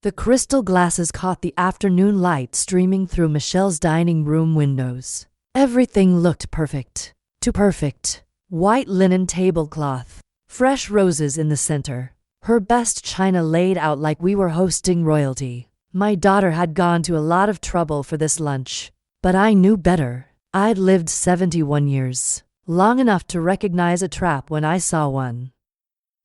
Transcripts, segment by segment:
The crystal glasses caught the afternoon light streaming through Michelle's dining room windows. Everything looked perfect. Too perfect. White linen tablecloth. Fresh roses in the center. Her best china laid out like we were hosting royalty. My daughter had gone to a lot of trouble for this lunch. But I knew better. I'd lived 71 years. Long enough to recognize a trap when I saw one.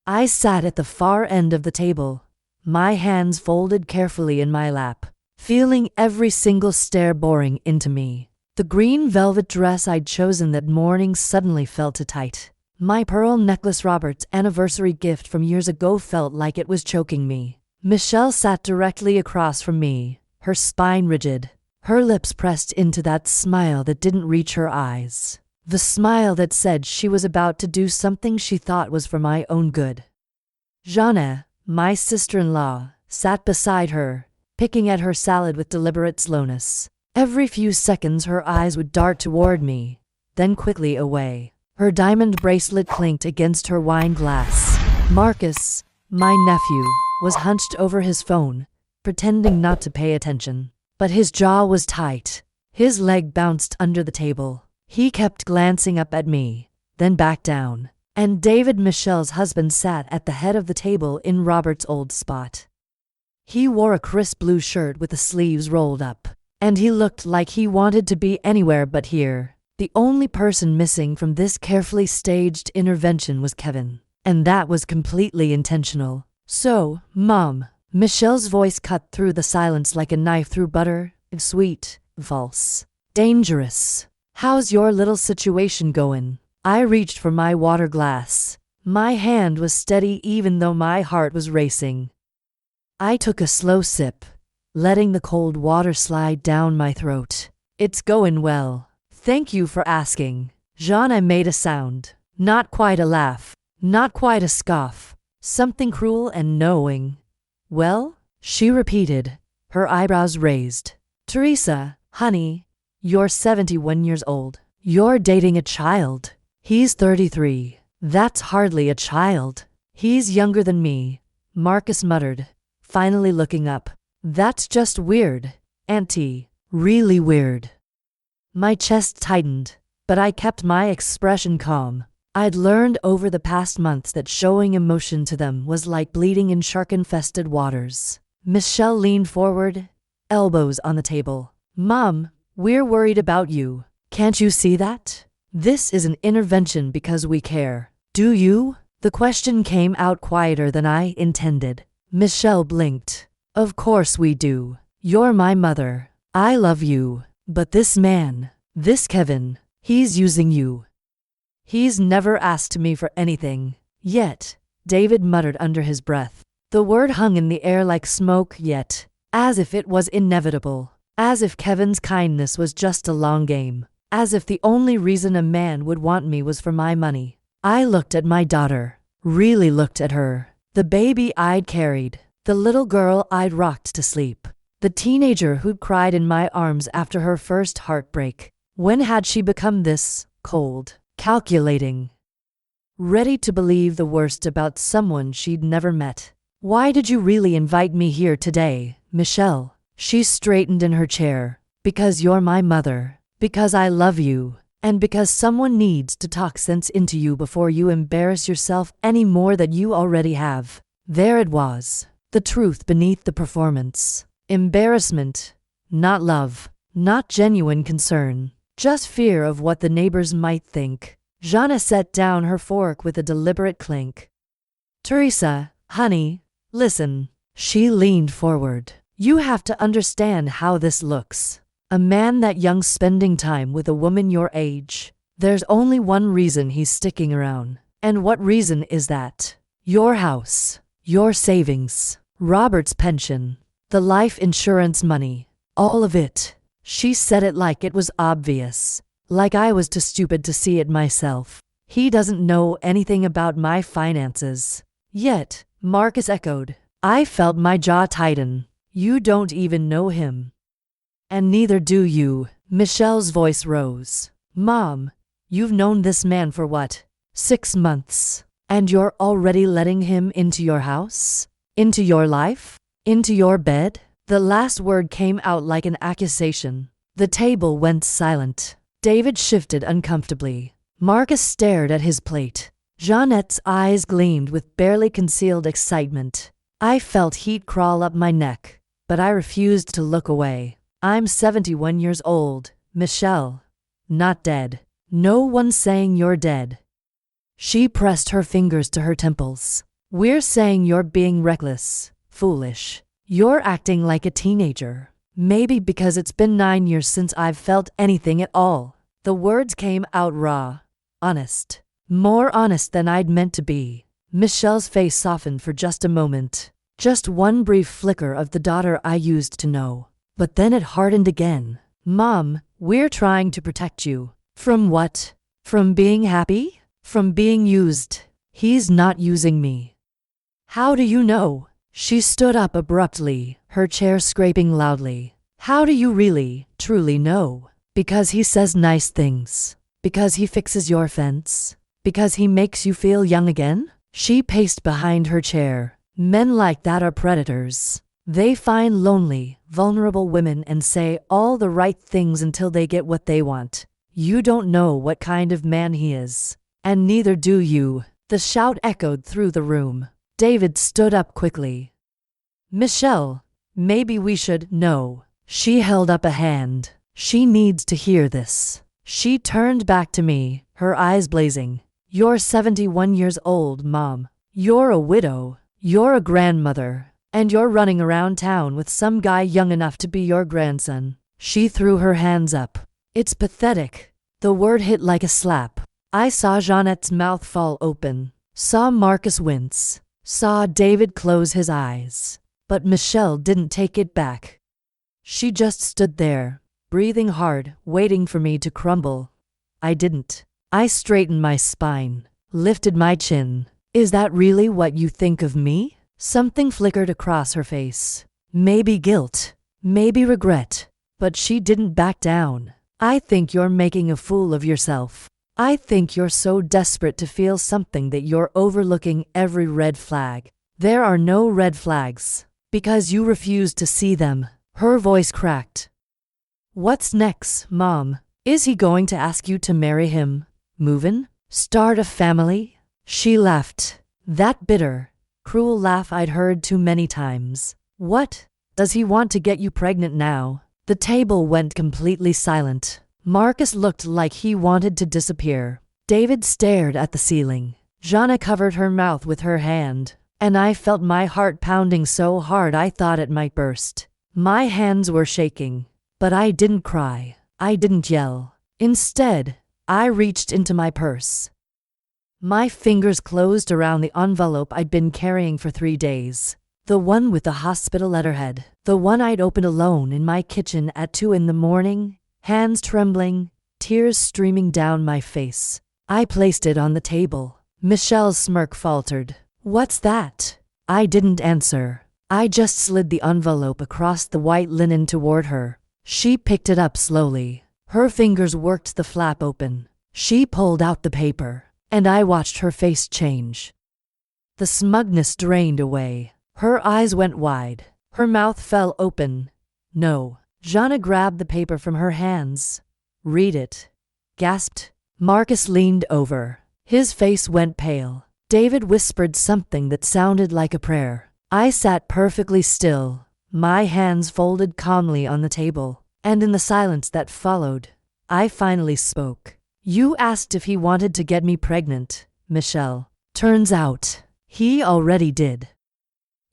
I sat at the far end of the table, my hands folded carefully in my lap, feeling every single stare boring into me. The green velvet dress I'd chosen that morning suddenly felt too tight. My pearl necklace, Robert's anniversary gift from years ago, felt like it was choking me. Michelle sat directly across from me, her spine rigid, her lips pressed into that smile that didn't reach her eyes. The smile that said she was about to do something she thought was for my own good. Jana, my sister-in-law, sat beside her, picking at her salad with deliberate slowness. Every few seconds her eyes would dart toward me, then quickly away. Her diamond bracelet clinked against her wine glass. Marcus, my nephew, was hunched over his phone, pretending not to pay attention. But his jaw was tight. His leg bounced under the table. He kept glancing up at me, then back down. And David, Michelle's husband, sat at the head of the table in Robert's old spot. He wore a crisp blue shirt with the sleeves rolled up, and he looked like he wanted to be anywhere but here. The only person missing from this carefully staged intervention was Kevin, and that was completely intentional. So, Mom, Michelle's voice cut through the silence like a knife through butter. Sweet, false, dangerous. How's your little situation going? I reached for my water glass. My hand was steady even though my heart was racing. I took a slow sip, letting the cold water slide down my throat. It's going well. Thank you for asking. Jana made a sound. Not quite a laugh. Not quite a scoff. Something cruel and knowing. Well? She repeated, her eyebrows raised. Teresa, honey, you're 71 years old. You're dating a child. He's 33. That's hardly a child. He's younger than me, Marcus muttered, finally looking up. That's just weird, Auntie. Really weird. My chest tightened, but I kept my expression calm. I'd learned over the past months that showing emotion to them was like bleeding in shark-infested waters. Michelle leaned forward, elbows on the table. Mom, we're worried about you. Can't you see that? This is an intervention because we care. Do you? The question came out quieter than I intended. Michelle blinked. Of course we do. You're my mother. I love you. But this man, this Kevin, he's using you. He's never asked me for anything. Yet, David muttered under his breath. The word hung in the air like smoke, yet, as if it was inevitable. As if Kevin's kindness was just a long game. As if the only reason a man would want me was for my money. I looked at my daughter. Really looked at her. The baby I'd carried. The little girl I'd rocked to sleep. The teenager who'd cried in my arms after her first heartbreak. When had she become this cold, calculating, ready to believe the worst about someone she'd never met? Why did you really invite me here today, Michelle? She straightened in her chair. Because you're my mother. Because I love you. And because someone needs to talk sense into you before you embarrass yourself any more than you already have. There it was. The truth beneath the performance. Embarrassment. Not love. Not genuine concern. Just fear of what the neighbors might think. Jana set down her fork with a deliberate clink. Teresa, honey, listen. She leaned forward. You have to understand how this looks. A man that young spending time with a woman your age. There's only one reason he's sticking around. And what reason is that? Your house. Your savings. Robert's pension. The life insurance money. All of it. She said it like it was obvious. Like I was too stupid to see it myself. He doesn't know anything about my finances. Yet, Marcus echoed. I felt my jaw tighten. You don't even know him. And neither do you. Michelle's voice rose. Mom, you've known this man for what? 6 months. And you're already letting him into your house? Into your life? Into your bed? The last word came out like an accusation. The table went silent. David shifted uncomfortably. Marcus stared at his plate. Jeanette's eyes gleamed with barely concealed excitement. I felt heat crawl up my neck, but I refused to look away. I'm 71 years old, Michelle. Not dead. No one's saying you're dead. She pressed her fingers to her temples. We're saying you're being reckless, foolish. You're acting like a teenager. Maybe because it's been 9 years since I've felt anything at all. The words came out raw, honest. More honest than I'd meant to be. Michelle's face softened for just a moment. Just one brief flicker of the daughter I used to know. But then it hardened again. Mom, we're trying to protect you. From what? From being happy? From being used. He's not using me. How do you know? She stood up abruptly, her chair scraping loudly. How do you really, truly know? Because he says nice things. Because he fixes your fence. Because he makes you feel young again? She paced behind her chair. Men like that are predators. They find lonely, vulnerable women and say all the right things until they get what they want. You don't know what kind of man he is. And neither do you. The shout echoed through the room. David stood up quickly. Michelle, maybe we should. No. She held up a hand. She needs to hear this. She turned back to me, her eyes blazing. You're 71 years old, Mom. You're a widow. You're a grandmother. And you're running around town with some guy young enough to be your grandson. She threw her hands up. It's pathetic. The word hit like a slap. I saw Jeanette's mouth fall open. Saw Marcus wince. Saw David close his eyes. But Michelle didn't take it back. She just stood there, breathing hard, waiting for me to crumble. I didn't. I straightened my spine, lifted my chin. Is that really what you think of me? Something flickered across her face. Maybe guilt, maybe regret. But she didn't back down. I think you're making a fool of yourself. I think you're so desperate to feel something that you're overlooking every red flag. There are no red flags. Because you refuse to see them. Her voice cracked. What's next, Mom? Is he going to ask you to marry him? Move in? Start a family? She laughed. That bitter, cruel laugh I'd heard too many times. What? Does he want to get you pregnant now? The table went completely silent. Marcus looked like he wanted to disappear. David stared at the ceiling. Jana covered her mouth with her hand, and I felt my heart pounding so hard I thought it might burst. My hands were shaking, but I didn't cry. I didn't yell. Instead, I reached into my purse. My fingers closed around the envelope I'd been carrying for 3 days. The one with the hospital letterhead. The one I'd opened alone in my kitchen at 2 in the morning, hands trembling, tears streaming down my face. I placed it on the table. Michelle's smirk faltered. What's that? I didn't answer. I just slid the envelope across the white linen toward her. She picked it up slowly. Her fingers worked the flap open. She pulled out the paper, and I watched her face change. The smugness drained away. Her eyes went wide. Her mouth fell open. No. Jana grabbed the paper from her hands. Read it. Gasped. Marcus leaned over. His face went pale. David whispered something that sounded like a prayer. I sat perfectly still, my hands folded calmly on the table, and in the silence that followed, I finally spoke. You asked if he wanted to get me pregnant, Michelle. Turns out, he already did.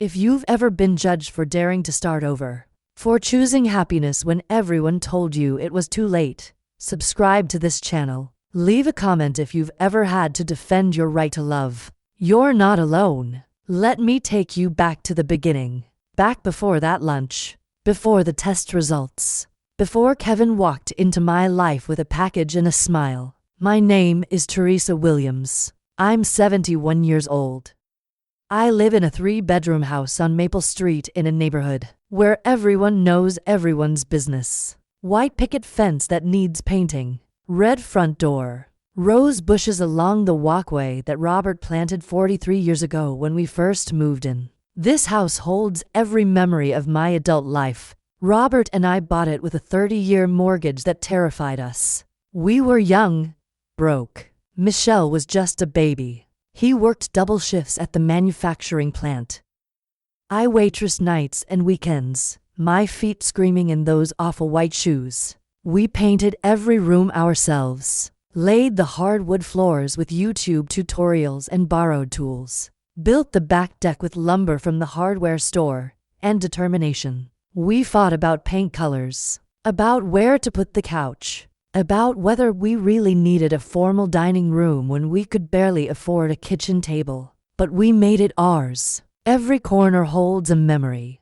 If you've ever been judged for daring to start over, for choosing happiness when everyone told you it was too late, subscribe to this channel. Leave a comment if you've ever had to defend your right to love. You're not alone. Let me take you back to the beginning. Back before that lunch. Before the test results. Before Kevin walked into my life with a package and a smile. My name is Teresa Williams. I'm 71 years old. I live in a 3-bedroom house on Maple Street in a neighborhood where everyone knows everyone's business. White picket fence that needs painting. Red front door. Rose bushes along the walkway that Robert planted 43 years ago when we first moved in. This house holds every memory of my adult life. Robert and I bought it with a 30-year mortgage that terrified us. We were young, broke. Michelle was just a baby. He worked double shifts at the manufacturing plant. I waitressed nights and weekends, my feet screaming in those awful white shoes. We painted every room ourselves, laid the hardwood floors with YouTube tutorials and borrowed tools, built the back deck with lumber from the hardware store, and determination. We fought about paint colors, about where to put the couch, about whether we really needed a formal dining room when we could barely afford a kitchen table. But we made it ours. Every corner holds a memory.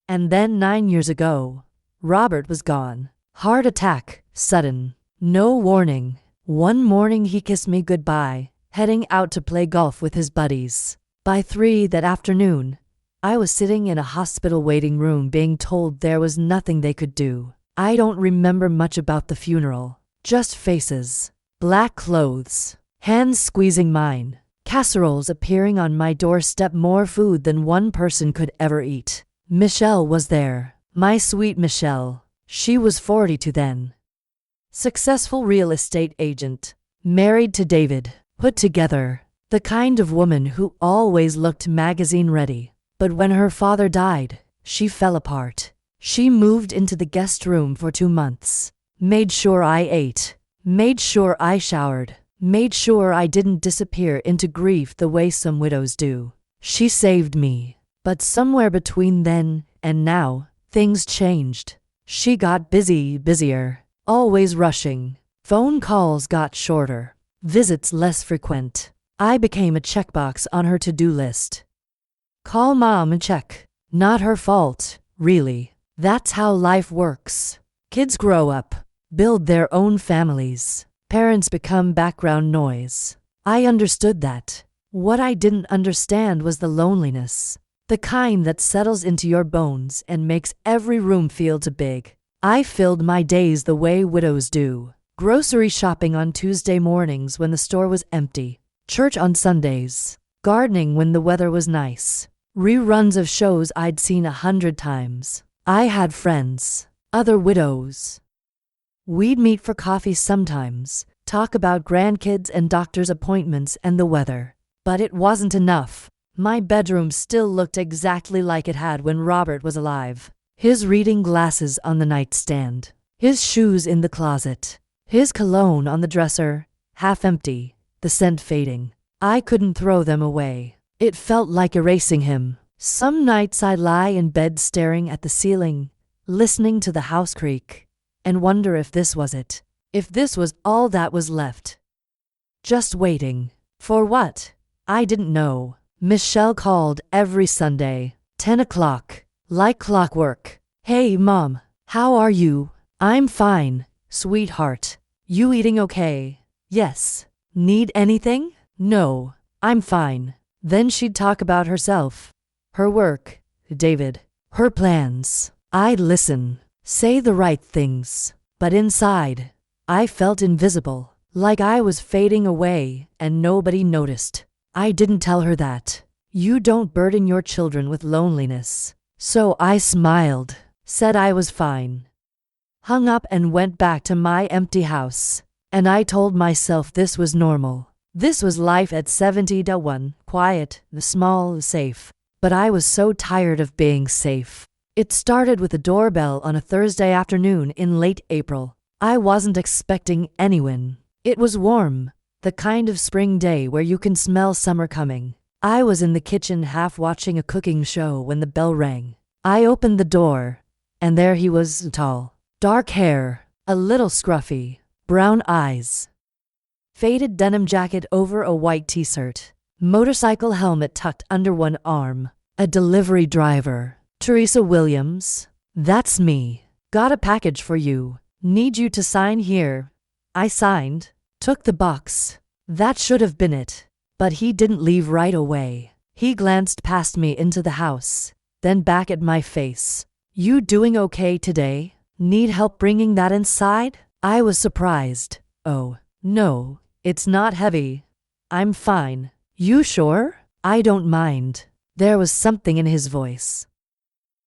And then 9 years ago, Robert was gone. Heart attack, sudden, no warning. One morning he kissed me goodbye, heading out to play golf with his buddies. By 3 that afternoon, I was sitting in a hospital waiting room being told there was nothing they could do. I don't remember much about the funeral, just faces, black clothes, hands squeezing mine, casseroles appearing on my doorstep, more food than one person could ever eat. Michelle was there, my sweet Michelle. She was 42 then. Successful real estate agent, married to David, put together, the kind of woman who always looked magazine ready. But when her father died, she fell apart. She moved into the guest room for 2 months, made sure I ate, made sure I showered, made sure I didn't disappear into grief the way some widows do. She saved me. But somewhere between then and now, things changed. She got busier, always rushing. Phone calls got shorter, visits less frequent. I became a checkbox on her to-do list. Call mom and check. Not her fault, really. That's how life works. Kids grow up, build their own families. Parents become background noise. I understood that. What I didn't understand was the loneliness. The kind that settles into your bones and makes every room feel too big. I filled my days the way widows do. Grocery shopping on Tuesday mornings when the store was empty. Church on Sundays. Gardening when the weather was nice. Reruns of shows I'd seen 100 times. I had friends, other widows. We'd meet for coffee sometimes, talk about grandkids and doctor's appointments and the weather. But it wasn't enough. My bedroom still looked exactly like it had when Robert was alive. His reading glasses on the nightstand, his shoes in the closet, his cologne on the dresser, half empty, the scent fading. I couldn't throw them away. It felt like erasing him. Some nights I'd lie in bed staring at the ceiling, listening to the house creak, and wonder if this was it. If this was all that was left. Just waiting. For what? I didn't know. Michelle called every Sunday, 10 o'clock, like clockwork. Hey, Mom, how are you? I'm fine, sweetheart. You eating okay? Yes. Need anything? No, I'm fine. Then she'd talk about herself, her work, David, her plans. I'd listen, say the right things, but inside, I felt invisible, like I was fading away and nobody noticed. I didn't tell her that. You don't burden your children with loneliness. So I smiled, said I was fine. Hung up and went back to my empty house. And I told myself this was normal. This was life at 71, quiet, small, safe. But I was so tired of being safe. It started with a doorbell on a Thursday afternoon in late April. I wasn't expecting anyone. It was warm, the kind of spring day where you can smell summer coming. I was in the kitchen half watching a cooking show when the bell rang. I opened the door, and there he was, tall, dark hair, a little scruffy, brown eyes. Faded denim jacket over a white t-shirt. Motorcycle helmet tucked under one arm. A delivery driver. Teresa Williams. That's me. Got a package for you. Need you to sign here. I signed. Took the box. That should have been it. But he didn't leave right away. He glanced past me into the house, then back at my face. You doing okay today? Need help bringing that inside? I was surprised. Oh, no, it's not heavy. I'm fine. You sure? I don't mind. There was something in his voice.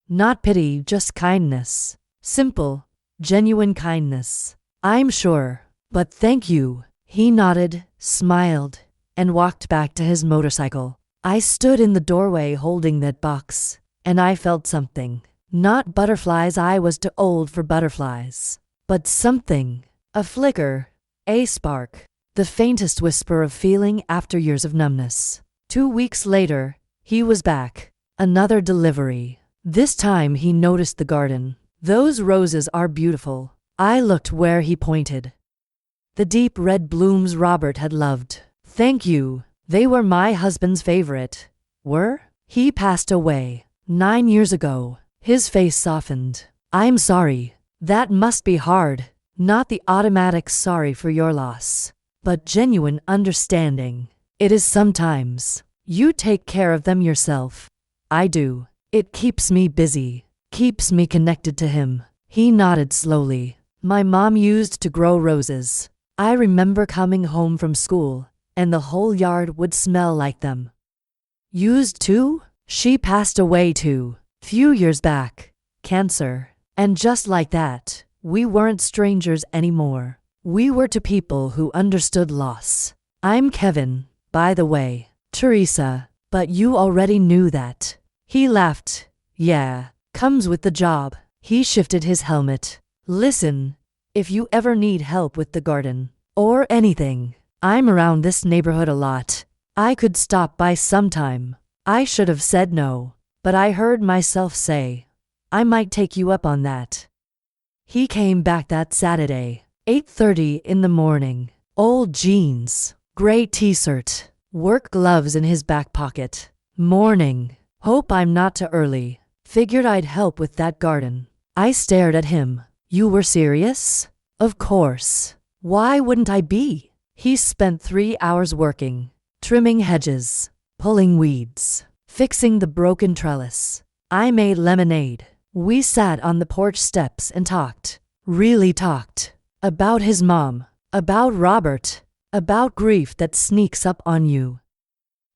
Not pity, just kindness. Simple, genuine kindness. I'm sure. But thank you. He nodded, smiled, and walked back to his motorcycle. I stood in the doorway holding that box, and I felt something. Not butterflies, I was too old for butterflies. But something. A flicker. A spark. The faintest whisper of feeling after years of numbness. 2 weeks later, he was back. Another delivery. This time he noticed the garden. Those roses are beautiful. I looked where he pointed. The deep red blooms Robert had loved. Thank you. They were my husband's favorite. Were? He passed away 9 years ago. His face softened. I'm sorry. That must be hard. Not the automatic sorry for your loss, but genuine understanding. It is sometimes. You take care of them yourself. I do. It keeps me busy. Keeps me connected to him. He nodded slowly. My mom used to grow roses. I remember coming home from school, and the whole yard would smell like them. Used to? She passed away too. Few years back. Cancer. And just like that, we weren't strangers anymore. We were to people who understood loss. I'm Kevin, by the way. Teresa, but you already knew that. He laughed. Yeah, comes with the job. He shifted his helmet. Listen, if you ever need help with the garden, or anything, I'm around this neighborhood a lot. I could stop by sometime. I should have said no, but I heard myself say, I might take you up on that. He came back that Saturday, 8:30 in the morning. Old jeans, gray t-shirt, work gloves in his back pocket. Morning. Hope I'm not too early. Figured I'd help with that garden. I stared at him. You were serious? Of course. Why wouldn't I be? He spent 3 hours working, trimming hedges, pulling weeds, fixing the broken trellis. I made lemonade. We sat on the porch steps and talked. Really talked. About his mom. About Robert. About grief that sneaks up on you.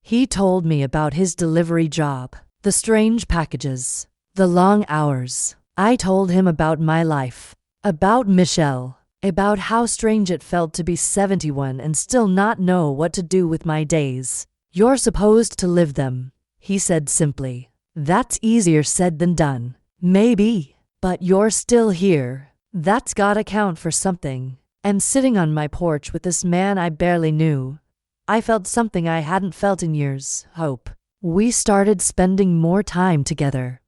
He told me about his delivery job. The strange packages. The long hours. I told him about my life. About Michelle. About how strange it felt to be 71 and still not know what to do with my days. You're supposed to live them, he said simply. That's easier said than done. Maybe. But you're still here. That's gotta count for something. And sitting on my porch with this man I barely knew, I felt something I hadn't felt in years. Hope. We started spending more time together.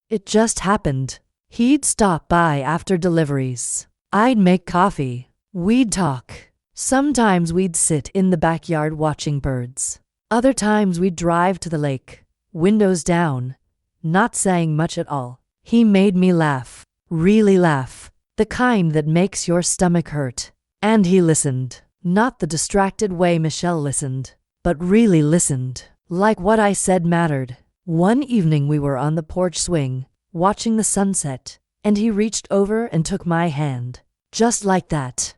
It just happened. He'd stop by after deliveries. I'd make coffee. We'd talk. Sometimes we'd sit in the backyard watching birds. Other times we'd drive to the lake, windows down, not saying much at all. He made me laugh. Really laugh. The kind that makes your stomach hurt. And he listened. Not the distracted way Michelle listened, but really listened. Like what I said mattered. One evening we were on the porch swing, watching the sunset, and he reached over and took my hand. Just like that.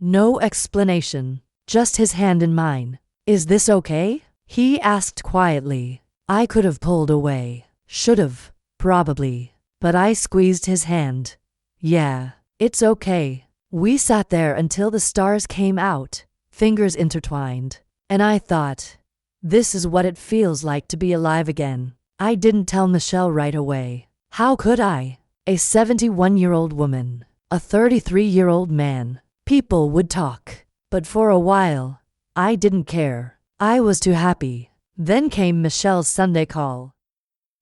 No explanation, just his hand in mine. Is this okay? He asked quietly. I could have pulled away. Should have, probably. But I squeezed his hand. Yeah, it's okay. We sat there until the stars came out, fingers intertwined. And I thought, this is what it feels like to be alive again. I didn't tell Michelle right away. How could I? A 71-year-old woman, a 33-year-old man. People would talk. But for a while, I didn't care. I was too happy. Then came Michelle's Sunday call.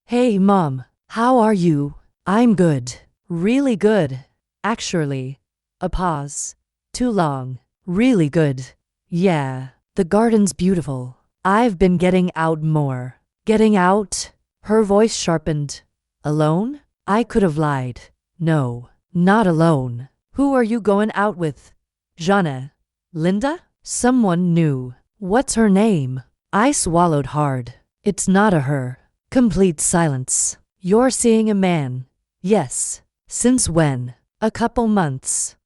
Hey, Mom, how are you? I'm good. Really good. Actually. A pause. Too long. Really good. Yeah, the garden's beautiful. I've been getting out more. Getting out? Her voice sharpened. Alone? I could have lied. No, not alone. Who are you going out with? Jana? Linda? Someone new. What's her name? I swallowed hard. It's not a her. Complete silence. You're seeing a man. Yes. Since when? A couple months.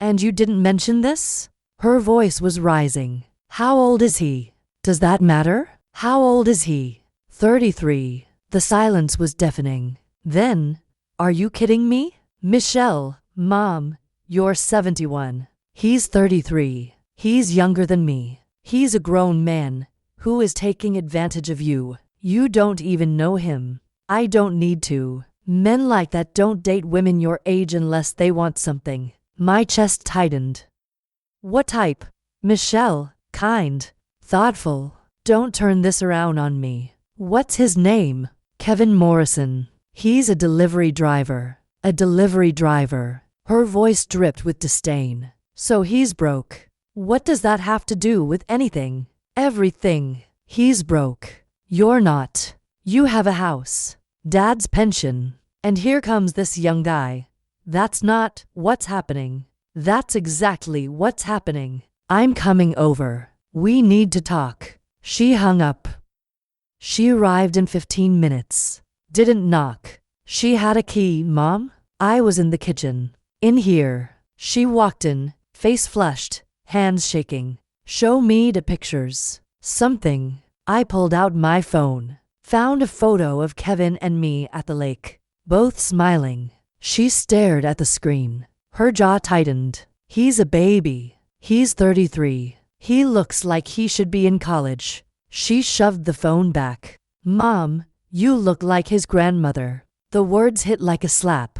And you didn't mention this? Her voice was rising. How old is he? Does that matter? How old is he? 33. The silence was deafening. Then, are you kidding me? Michelle, Mom, you're 71. He's 33. He's younger than me. He's a grown man who is taking advantage of you. You don't even know him. I don't need to. Men like that don't date women your age unless they want something. My chest tightened. What type? Michelle, kind, thoughtful. Don't turn this around on me. What's his name? Kevin Morrison. He's a delivery driver. A delivery driver. Her voice dripped with disdain. So he's broke. What does that have to do with anything? Everything. He's broke. You're not. You have a house. Dad's pension. And here comes this young guy. That's not what's happening. That's exactly what's happening. I'm coming over. We need to talk. She hung up. She arrived in 15 minutes. Didn't knock. She had a key, Mom. I was in the kitchen. In here. She walked in, face flushed, hands shaking. Show me the pictures. Something. I pulled out my phone. Found a photo of Kevin and me at the lake. Both smiling. She stared at the screen. Her jaw tightened. He's a baby. He's 33. He looks like he should be in college. She shoved the phone back. Mom, you look like his grandmother. The words hit like a slap.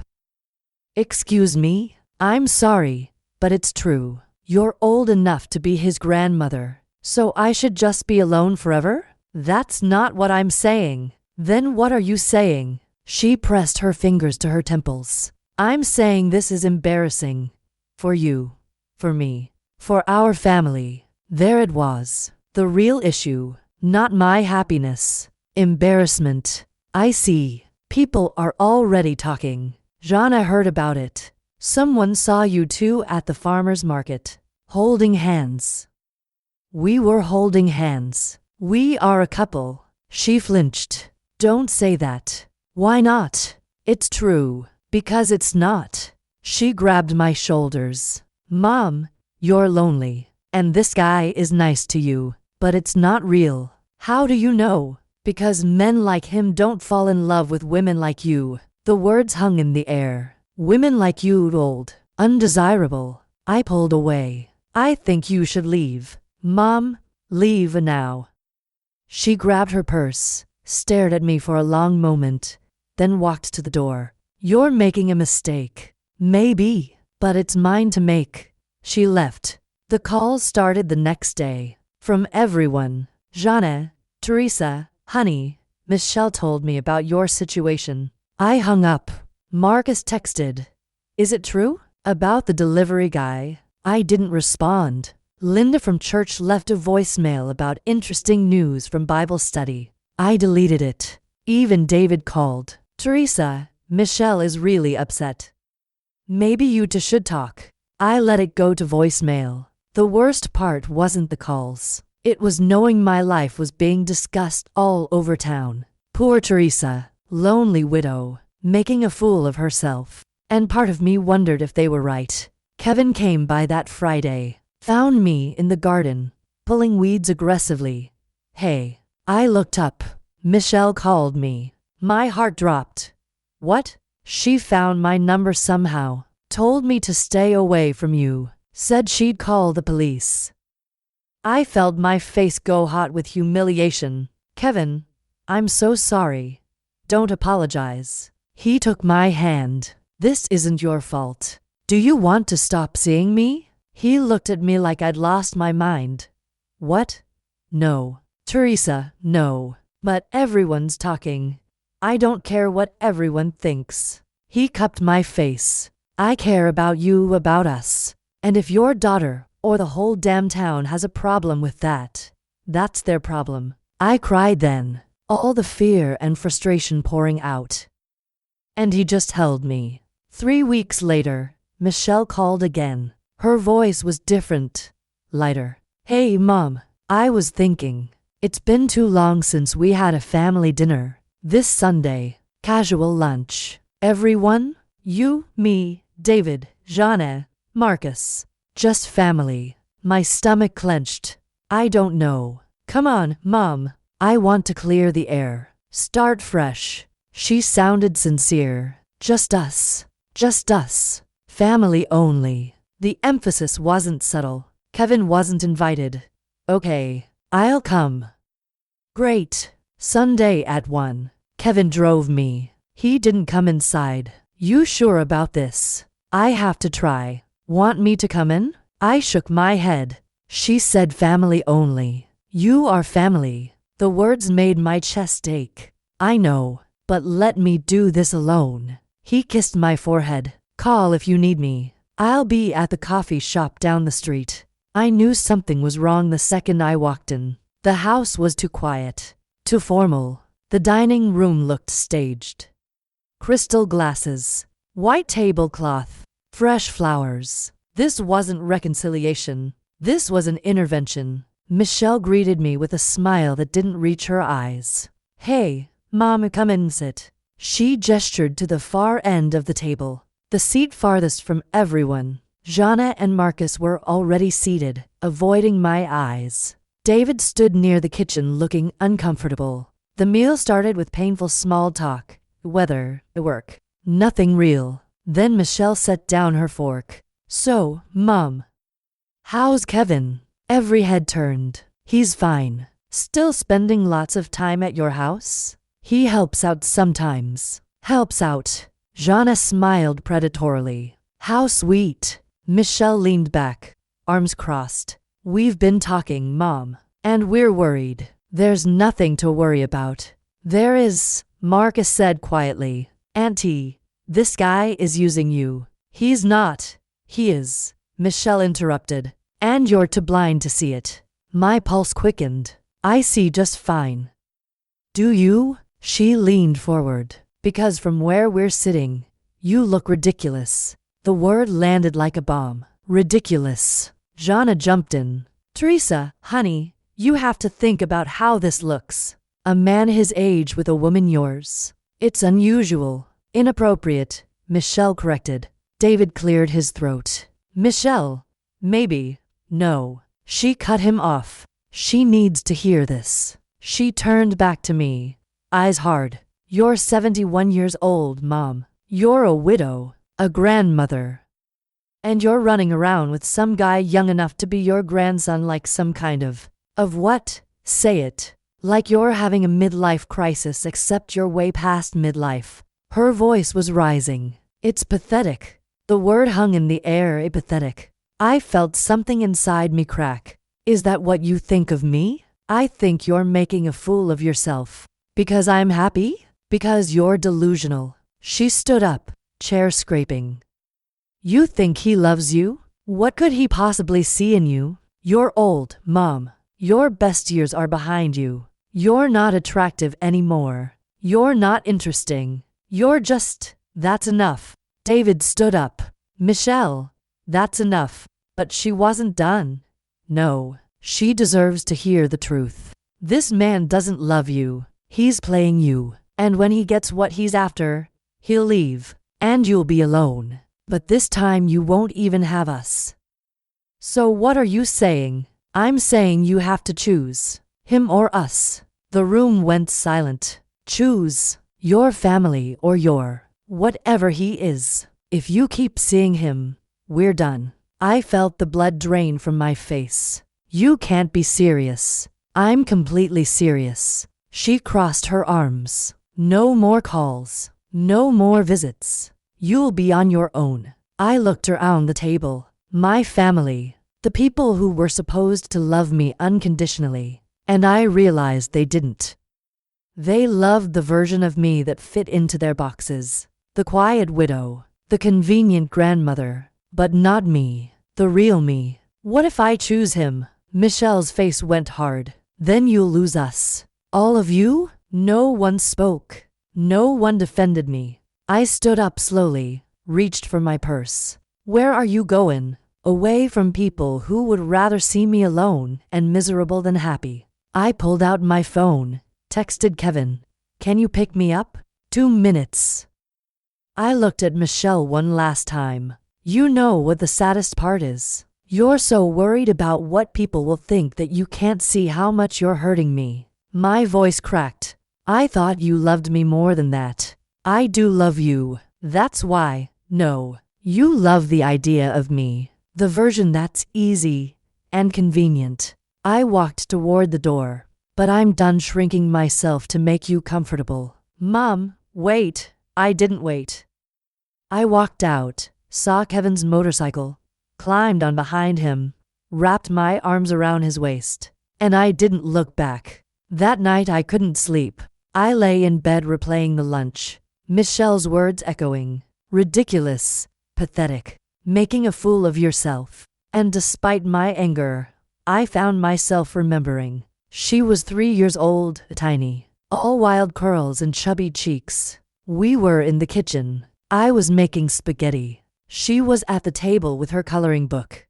Excuse me? I'm sorry, but it's true. You're old enough to be his grandmother. So I should just be alone forever? That's not what I'm saying. Then what are you saying? She pressed her fingers to her temples. I'm saying this is embarrassing. For you. For me. For our family. There it was. The real issue. Not my happiness. Embarrassment. I see. People are already talking. Jana heard about it. Someone saw you two at the farmer's market. Holding hands. We were holding hands. We are a couple. She flinched. Don't say that. Why not? It's true. Because it's not. She grabbed my shoulders. Mom, you're lonely. And this guy is nice to you. But it's not real. How do you know? Because men like him don't fall in love with women like you. The words hung in the air. Women like you, old, undesirable. I pulled away. I think you should leave. Mom, leave now. She grabbed her purse, stared at me for a long moment, then walked to the door. You're making a mistake. Maybe, but it's mine to make. She left. The calls started the next day. From everyone. Jana, Teresa, honey, Michelle told me about your situation. I hung up. Marcus texted. Is it true? About the delivery guy. I didn't respond. Linda from church left a voicemail about interesting news from Bible study. I deleted it. Even David called. Teresa, Michelle is really upset. Maybe you two should talk. I let it go to voicemail. The worst part wasn't the calls. It was knowing my life was being discussed all over town. Poor Teresa, lonely widow, making a fool of herself. And part of me wondered if they were right. Kevin came by that Friday. Found me in the garden, pulling weeds aggressively. Hey. I looked up. Michelle called me. My heart dropped. What? She found my number somehow. Told me to stay away from you. Said she'd call the police. I felt my face go hot with humiliation. Kevin, I'm so sorry. Don't apologize. He took my hand. This isn't your fault. Do you want to stop seeing me? He looked at me like I'd lost my mind. What? No. Teresa, no. But everyone's talking. I don't care what everyone thinks. He cupped my face. I care about you, about us. And if your daughter or the whole damn town has a problem with that, that's their problem. I cried then, all the fear and frustration pouring out. And he just held me. 3 weeks later, Michelle called again. Her voice was different, lighter. Hey, Mom, I was thinking. It's been too long since we had a family dinner. This Sunday, casual lunch. Everyone? You, me, David, Jana, Marcus. Just family. My stomach clenched. I don't know. Come on, Mom. I want to clear the air. Start fresh. She sounded sincere. Just us. Just us. Family only. The emphasis wasn't subtle. Kevin wasn't invited. Okay, I'll come. Great. Sunday at 1. Kevin drove me. He didn't come inside. You sure about this? I have to try. Want me to come in? I shook my head. She said family only. You are family. The words made my chest ache. I know, but let me do this alone. He kissed my forehead. Call if you need me. I'll be at the coffee shop down the street. I knew something was wrong the second I walked in. The house was too quiet, too formal. The dining room looked staged. Crystal glasses, white tablecloth, fresh flowers. This wasn't reconciliation. This was an intervention. Michelle greeted me with a smile that didn't reach her eyes. Hey, Mom, come in and sit. She gestured to the far end of the table, the seat farthest from everyone. Jana and Marcus were already seated, avoiding my eyes. David stood near the kitchen looking uncomfortable. The meal started with painful small talk. Weather, work, nothing real. Then Michelle set down her fork. So, Mom, how's Kevin? Every head turned. He's fine. Still spending lots of time at your house? He helps out sometimes. Helps out. Jana smiled predatorily. How sweet. Michelle leaned back, arms crossed. We've been talking, Mom, and we're worried. There's nothing to worry about. There is, Marcus said quietly. Auntie, this guy is using you. He's not. He is. Michelle interrupted. And you're too blind to see it. My pulse quickened. I see just fine. Do you? She leaned forward. Because from where we're sitting, you look ridiculous. The word landed like a bomb. Ridiculous. Jana jumped in. Teresa, honey, you have to think about how this looks. A man his age with a woman yours. It's unusual. Inappropriate, Michelle corrected. David cleared his throat. Michelle, maybe. No. She cut him off. She needs to hear this. She turned back to me, eyes hard. You're 71 years old, Mom. You're a widow, a grandmother. And you're running around with some guy young enough to be your grandson like some kind of what? Say it. Like you're having a midlife crisis except you're way past midlife. Her voice was rising. It's pathetic. The word hung in the air, pathetic. I felt something inside me crack. Is that what you think of me? I think you're making a fool of yourself. Because I'm happy? Because you're delusional. She stood up, chair scraping. You think he loves you? What could he possibly see in you? You're old, Mom. Your best years are behind you. You're not attractive anymore. You're not interesting. You're just, that's enough. David stood up. Michelle, that's enough. But she wasn't done. No, she deserves to hear the truth. This man doesn't love you. He's playing you. And when he gets what he's after, he'll leave. And you'll be alone. But this time you won't even have us. So what are you saying? I'm saying you have to choose. Him or us. The room went silent. Choose. Your family or whatever he is. If you keep seeing him, we're done. I felt the blood drain from my face. You can't be serious. I'm completely serious. She crossed her arms. No more calls. No more visits. You'll be on your own. I looked around the table. My family. The people who were supposed to love me unconditionally. And I realized they didn't. They loved the version of me that fit into their boxes. The quiet widow. The convenient grandmother. But not me. The real me. What if I choose him? Michelle's face went hard. Then you'll lose us. All of you? No one spoke. No one defended me. I stood up slowly, reached for my purse. Where are you going? Away from people who would rather see me alone and miserable than happy. I pulled out my phone, texted Kevin. Can you pick me up? 2 minutes. I looked at Michelle one last time. You know what the saddest part is? You're so worried about what people will think that you can't see how much you're hurting me. My voice cracked. I thought you loved me more than that. I do love you. That's why. No. You love the idea of me. The version that's easy and convenient. I walked toward the door. But I'm done shrinking myself to make you comfortable. Mom, wait. I didn't wait. I walked out, saw Kevin's motorcycle, climbed on behind him, wrapped my arms around his waist, and I didn't look back. That night I couldn't sleep. I lay in bed replaying the lunch, Michelle's words echoing. Ridiculous, pathetic, making a fool of yourself. And despite my anger, I found myself remembering. She was 3 years old, tiny, all wild curls and chubby cheeks. We were in the kitchen. I was making spaghetti. She was at the table with her coloring book.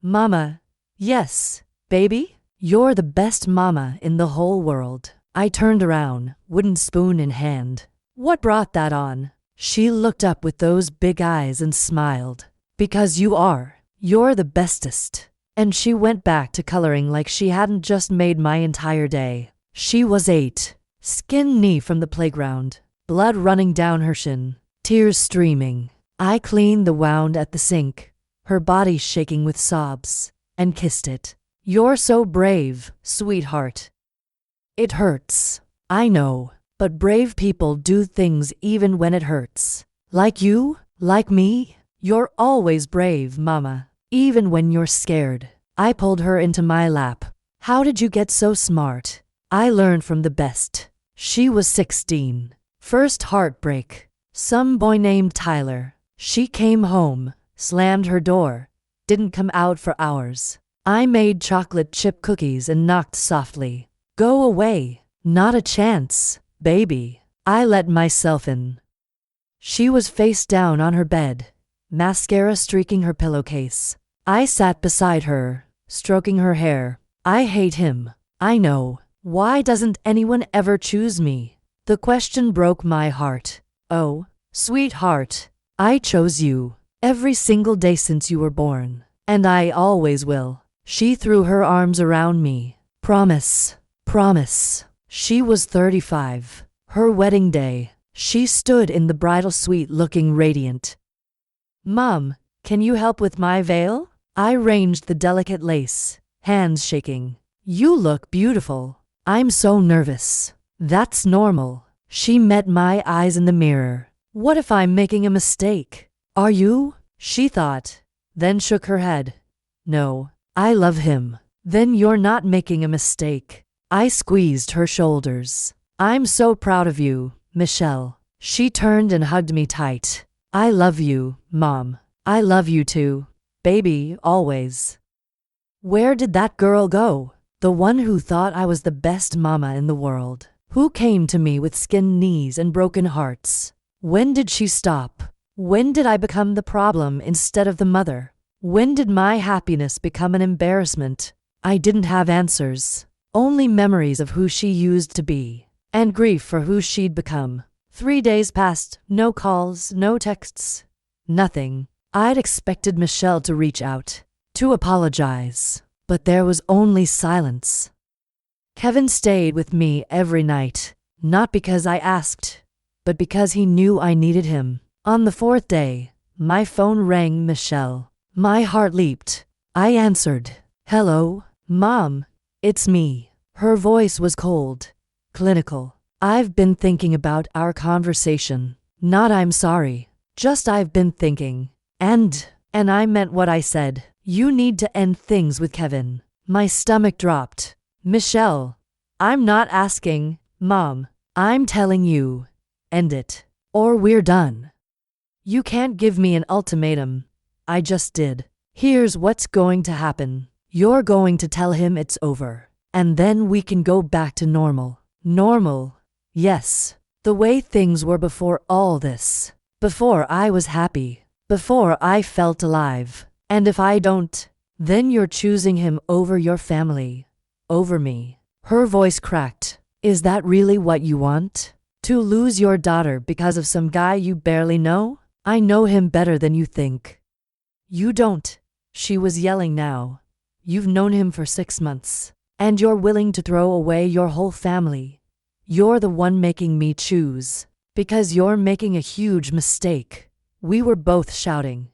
Mama, yes, baby, you're the best mama in the whole world. I turned around, wooden spoon in hand. What brought that on? She looked up with those big eyes and smiled. Because you are. You're the bestest. And she went back to coloring like she hadn't just made my entire day. She was 8. Skin knee from the playground. Blood running down her shin. Tears streaming. I cleaned the wound at the sink. Her body shaking with sobs. And kissed it. You're so brave, sweetheart. It hurts. I know. But brave people do things even when it hurts. Like you, like me. You're always brave, Mama. Even when you're scared. I pulled her into my lap. How did you get so smart? I learned from the best. She was 16. First heartbreak. Some boy named Tyler. She came home, slammed her door, didn't come out for hours. I made chocolate chip cookies and knocked softly. Go away. Not a chance, baby. I let myself in. She was face down on her bed, mascara streaking her pillowcase. I sat beside her, stroking her hair. I hate him. I know. Why doesn't anyone ever choose me? The question broke my heart. Oh, sweetheart, I chose you every single day since you were born. And I always will. She threw her arms around me. Promise. Promise. She was 35. Her wedding day. She stood in the bridal suite looking radiant. Mom, can you help with my veil? I arranged the delicate lace, hands shaking. You look beautiful. I'm so nervous. That's normal. She met my eyes in the mirror. What if I'm making a mistake? Are you? She thought, then shook her head. No, I love him. Then you're not making a mistake. I squeezed her shoulders. I'm so proud of you, Michelle. She turned and hugged me tight. I love you, Mom. I love you too, baby, always. Where did that girl go? The one who thought I was the best mama in the world. Who came to me with skinned knees and broken hearts. When did she stop? When did I become the problem instead of the mother? When did my happiness become an embarrassment? I didn't have answers. Only memories of who she used to be. And grief for who she'd become. 3 days passed, no calls, no texts. Nothing. I'd expected Michelle to reach out, to apologize. But there was only silence. Kevin stayed with me every night. Not because I asked, but because he knew I needed him. On the 4th day, my phone rang. Michelle. My heart leaped. I answered. Hello, Mom. It's me. Her voice was cold, clinical. I've been thinking about our conversation. Not I'm sorry. Just I've been thinking. And I meant what I said. You need to end things with Kevin. My stomach dropped. Michelle, I'm not asking, Mom. I'm telling you. End it. Or we're done. You can't give me an ultimatum. I just did. Here's what's going to happen. You're going to tell him it's over. And then we can go back to normal. Normal. Yes. The way things were before all this. Before I was happy. Before I felt alive. And if I don't, then you're choosing him over your family. Over me. Her voice cracked. Is that really what you want? To lose your daughter because of some guy you barely know? I know him better than you think. You don't. She was yelling now. You've known him for 6 months. And you're willing to throw away your whole family. You're the one making me choose. Because you're making a huge mistake. We were both shouting.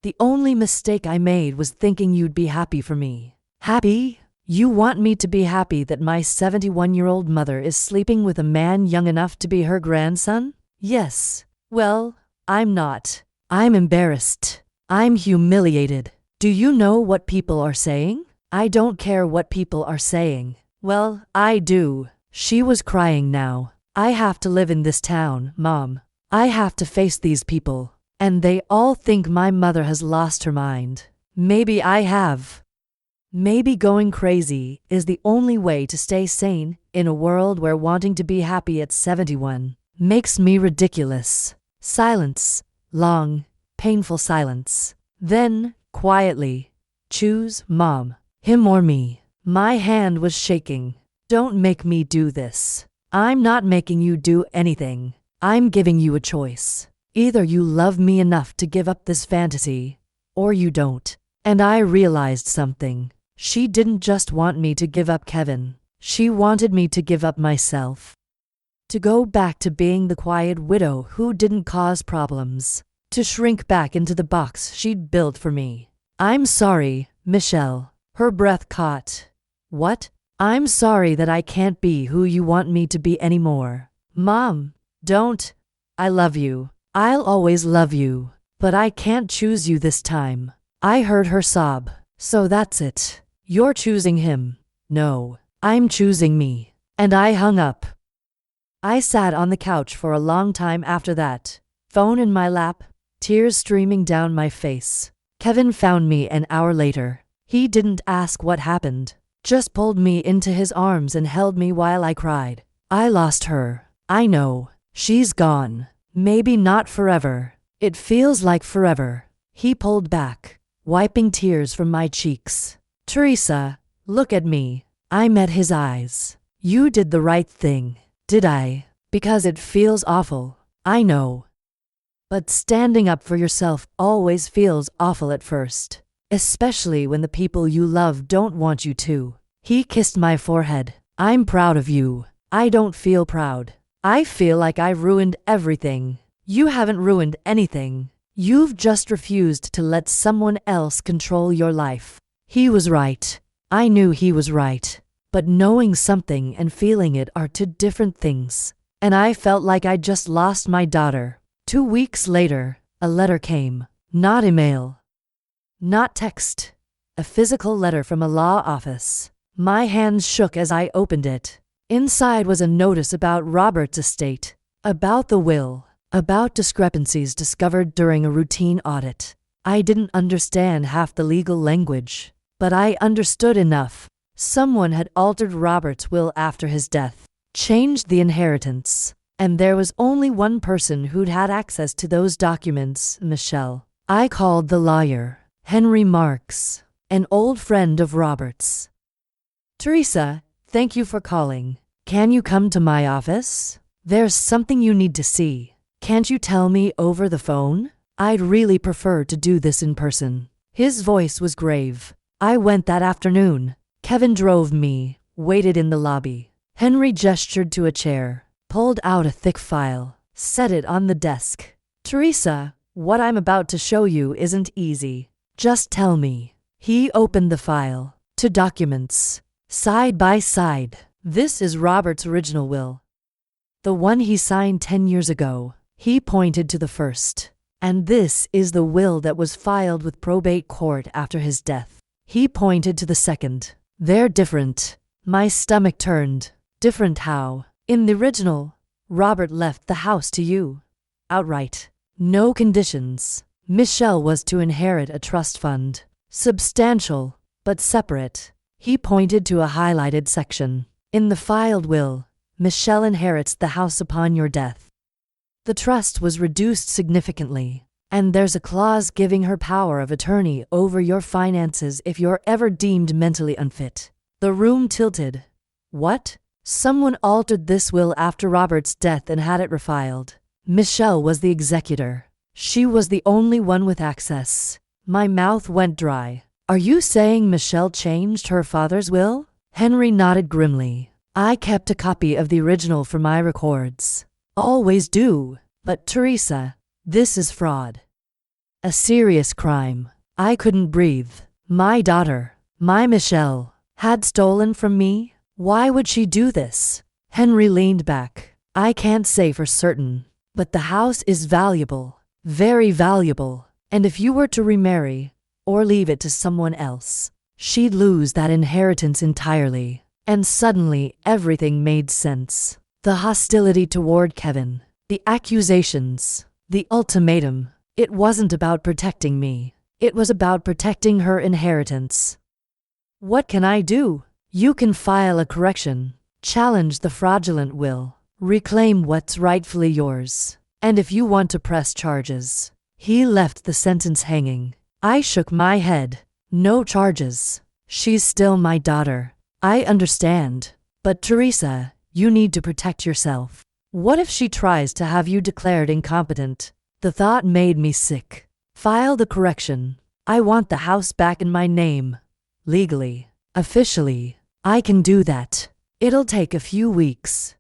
The only mistake I made was thinking you'd be happy for me. Happy? You want me to be happy that my 71-year-old mother is sleeping with a man young enough to be her grandson? Yes. Well, I'm not. I'm embarrassed. I'm humiliated. Do you know what people are saying? I don't care what people are saying. Well, I do. She was crying now. I have to live in this town, Mom. I have to face these people. And they all think my mother has lost her mind. Maybe I have. Maybe going crazy is the only way to stay sane in a world where wanting to be happy at 71 makes me ridiculous. Silence. Long, painful silence. Then, quietly, choose, Mom. Him or me. My hand was shaking. Don't make me do this. I'm not making you do anything. I'm giving you a choice. Either you love me enough to give up this fantasy, or you don't. And I realized something. She didn't just want me to give up Kevin. She wanted me to give up myself. To go back to being the quiet widow who didn't cause problems. To shrink back into the box she'd built for me. I'm sorry, Michelle. Her breath caught. What? I'm sorry that I can't be who you want me to be anymore. Mom, don't. I love you. I'll always love you. But I can't choose you this time. I heard her sob. So that's it. You're choosing him. No, I'm choosing me. And I hung up. I sat on the couch for a long time after that. Phone in my lap, tears streaming down my face. Kevin found me an hour later. He didn't ask what happened. Just pulled me into his arms and held me while I cried. I lost her. I know. She's gone. Maybe not forever. It feels like forever. He pulled back, wiping tears from my cheeks. Teresa, look at me. I met his eyes. You did the right thing. Did I? Because it feels awful. I know. But standing up for yourself always feels awful at first. Especially when the people you love don't want you to. He kissed my forehead. I'm proud of you. I don't feel proud. I feel like I ruined everything. You haven't ruined anything. You've just refused to let someone else control your life. He was right. I knew he was right. But knowing something and feeling it are two different things. And I felt like I'd just lost my daughter. 2 weeks later, a letter came. Not email. Not text. A physical letter from a law office. My hands shook as I opened it. Inside was a notice about Robert's estate, about the will, about discrepancies discovered during a routine audit. I didn't understand half the legal language, but I understood enough. Someone had altered Robert's will after his death, changed the inheritance, and there was only one person who'd had access to those documents, Michelle. I called the lawyer, Henry Marks, an old friend of Robert's. Teresa, thank you for calling. Can you come to my office? There's something you need to see. Can't you tell me over the phone? I'd really prefer to do this in person. His voice was grave. I went that afternoon. Kevin drove me, waited in the lobby. Henry gestured to a chair, pulled out a thick file, set it on the desk. Teresa, what I'm about to show you isn't easy. Just tell me. He opened the file. 2 documents. Side by side. This is Robert's original will. The one he signed 10 years ago. He pointed to the first. And this is the will that was filed with probate court after his death. He pointed to the second. They're different. My stomach turned. Different how? In the original, Robert left the house to you. Outright. No conditions. Michelle was to inherit a trust fund. Substantial, but separate. He pointed to a highlighted section. In the filed will, Michelle inherits the house upon your death. The trust was reduced significantly, and there's a clause giving her power of attorney over your finances if you're ever deemed mentally unfit. The room tilted. What? Someone altered this will after Robert's death and had it refiled. Michelle was the executor. She was the only one with access. My mouth went dry. Are you saying Michelle changed her father's will? Henry nodded grimly. I kept a copy of the original for my records. Always do. But Teresa, this is fraud. A serious crime. I couldn't breathe. My daughter, my Michelle, had stolen from me? Why would she do this? Henry leaned back. I can't say for certain, but the house is valuable, very valuable, and if you were to remarry, or leave it to someone else, she'd lose that inheritance entirely. And suddenly everything made sense. The hostility toward Kevin, the accusations, the ultimatum. It wasn't about protecting me. It was about protecting her inheritance. What can I do? You can file a correction, challenge the fraudulent will, reclaim what's rightfully yours. And if you want to press charges. He left the sentence hanging. I shook my head. No charges. She's still my daughter. I understand. But Teresa, you need to protect yourself. What if she tries to have you declared incompetent? The thought made me sick. File the correction. I want the house back in my name. Legally. Officially. I can do that. It'll take a few weeks.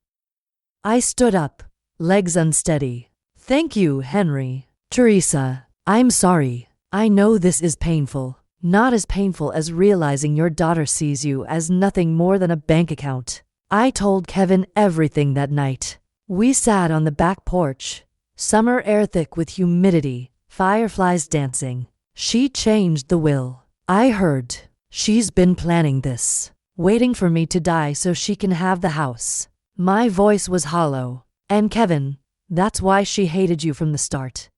I stood up, legs unsteady. Thank you, Henry. Teresa, I'm sorry. I know this is painful. Not as painful as realizing your daughter sees you as nothing more than a bank account. I told Kevin everything that night. We sat on the back porch, summer air thick with humidity, fireflies dancing. She changed the will. I heard. She's been planning this, waiting for me to die so she can have the house. My voice was hollow. And Kevin, that's why she hated you from the start.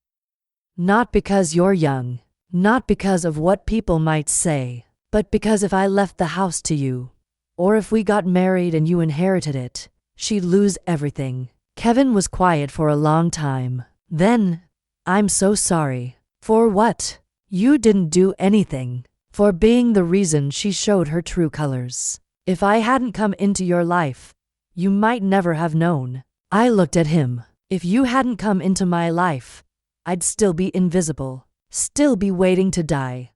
Not because you're young. Not because of what people might say, but because if I left the house to you, or if we got married and you inherited it, she'd lose everything. Kevin was quiet for a long time. Then, I'm so sorry. For what? You didn't do anything. For being the reason she showed her true colors. If I hadn't come into your life, you might never have known. I looked at him. If you hadn't come into my life, I'd still be invisible. Still be waiting to die.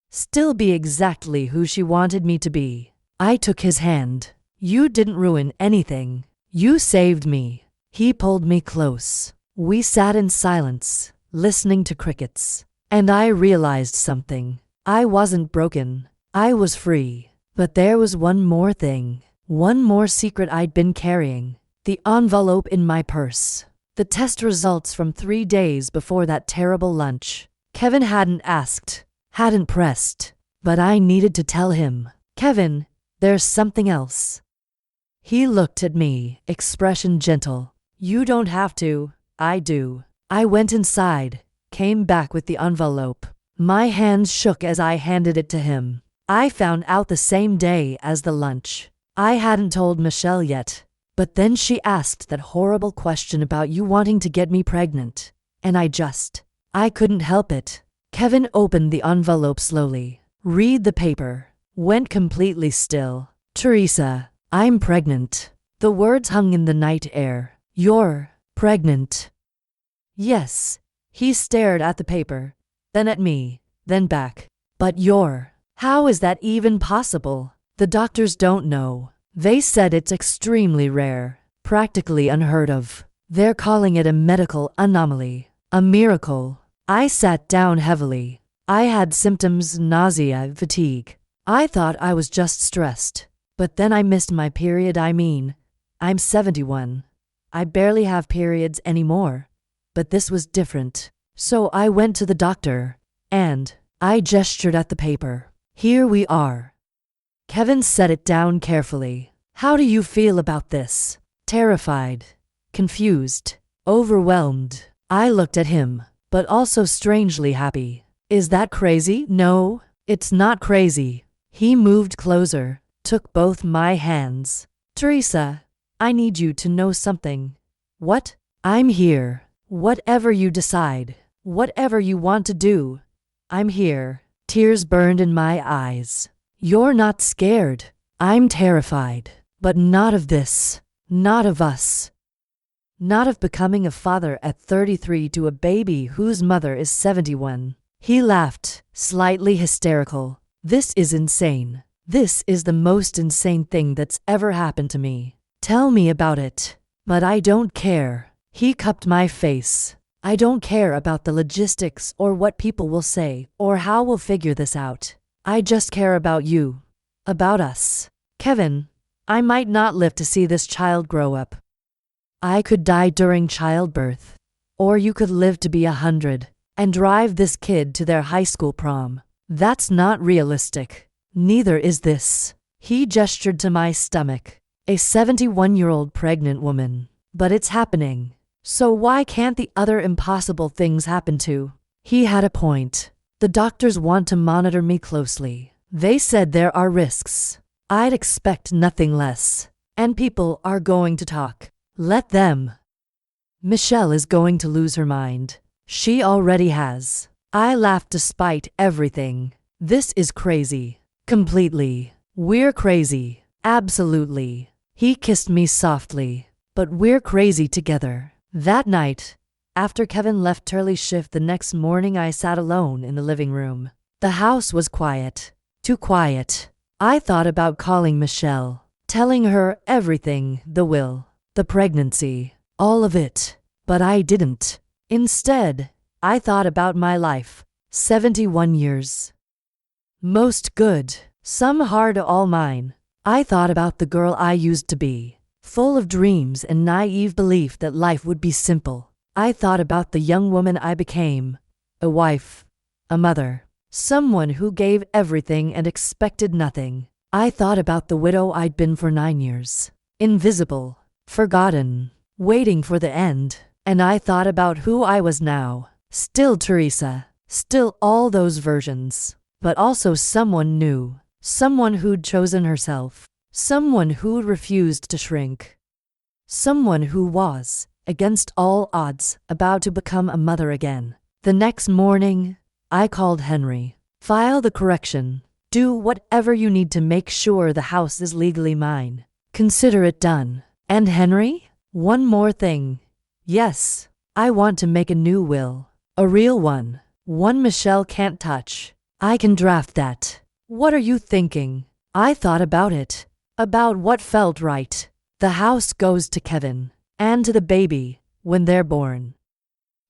Still be exactly who she wanted me to be. I took his hand. You didn't ruin anything. You saved me. He pulled me close. We sat in silence, listening to crickets. And I realized something. I wasn't broken. I was free. But there was one more thing. One more secret I'd been carrying. The envelope in my purse. The test results from 3 days before that terrible lunch. Kevin hadn't asked, hadn't pressed, but I needed to tell him. Kevin, there's something else. He looked at me, expression gentle. You don't have to, I do. I went inside, came back with the envelope. My hands shook as I handed it to him. I found out the same day as the lunch. I hadn't told Michelle yet, but then she asked that horrible question about you wanting to get me pregnant, and I couldn't help it. Kevin opened the envelope slowly, read the paper, went completely still. Teresa, I'm pregnant. The words hung in the night air. You're pregnant. Yes. He stared at the paper, then at me, then back. But how is that even possible? The doctors don't know. They said it's extremely rare, practically unheard of. They're calling it a medical anomaly, a miracle. I sat down heavily. I had symptoms, nausea, fatigue. I thought I was just stressed. But then I missed my period. I'm 71. I barely have periods anymore. But this was different. So I went to the doctor, and I gestured at the paper. Here we are. Kevin set it down carefully. How do you feel about this? Terrified, confused, overwhelmed. I looked at him, but also strangely happy. Is that crazy? No, it's not crazy. He moved closer, took both my hands. Teresa, I need you to know something. What? I'm here. Whatever you decide, whatever you want to do, I'm here. Tears burned in my eyes. You're not scared. I'm terrified. But not of this. Not of us. Not of becoming a father at 33 to a baby whose mother is 71. He laughed, slightly hysterical. This is insane. This is the most insane thing that's ever happened to me. Tell me about it. But I don't care. He cupped my face. I don't care about the logistics or what people will say or how we'll figure this out. I just care about you. About us. Kevin, I might not live to see this child grow up. I could die during childbirth. Or you could live to be 100 and drive this kid to their high school prom. That's not realistic. Neither is this. He gestured to my stomach. A 71-year-old pregnant woman. But it's happening. So why can't the other impossible things happen too? He had a point. The doctors want to monitor me closely. They said there are risks. I'd expect nothing less. And people are going to talk. Let them. Michelle is going to lose her mind. She already has. I laughed despite everything. This is crazy. Completely. We're crazy. Absolutely. He kissed me softly. But we're crazy together. That night, after Kevin left Turley's shift the next morning, I sat alone in the living room. The house was quiet. Too quiet. I thought about calling Michelle. Telling her everything, the will, the pregnancy, all of it. But I didn't. Instead, I thought about my life. 71 years. Most good. Some hard, all mine. I thought about the girl I used to be. Full of dreams and naive belief that life would be simple. I thought about the young woman I became. A wife. A mother. Someone who gave everything and expected nothing. I thought about the widow I'd been for 9 years. Invisible. Forgotten. Waiting for the end. And I thought about who I was now. Still Teresa. Still all those versions. But also someone new. Someone who'd chosen herself. Someone who'd refused to shrink. Someone who was, against all odds, about to become a mother again. The next morning, I called Henry. File the correction. Do whatever you need to make sure the house is legally mine. Consider it done. And Henry? One more thing. Yes, I want to make a new will. A real one. One Michelle can't touch. I can draft that. What are you thinking? I thought about it. About what felt right. The house goes to Kevin. And to the baby, when they're born.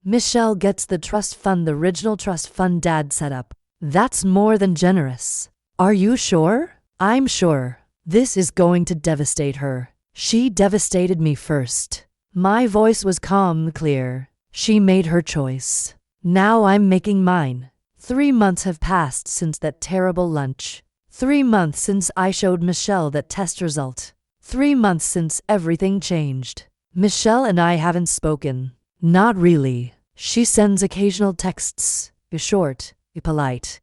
Michelle gets the trust fund, the original trust fund Dad set up. That's more than generous. Are you sure? I'm sure. This is going to devastate her. She devastated me first. My voice was calm and clear. She made her choice. Now I'm making mine. 3 months have passed since that terrible lunch. 3 months since I showed Michelle that test result. 3 months since everything changed. Michelle and I haven't spoken. Not really. She sends occasional texts. Short, polite.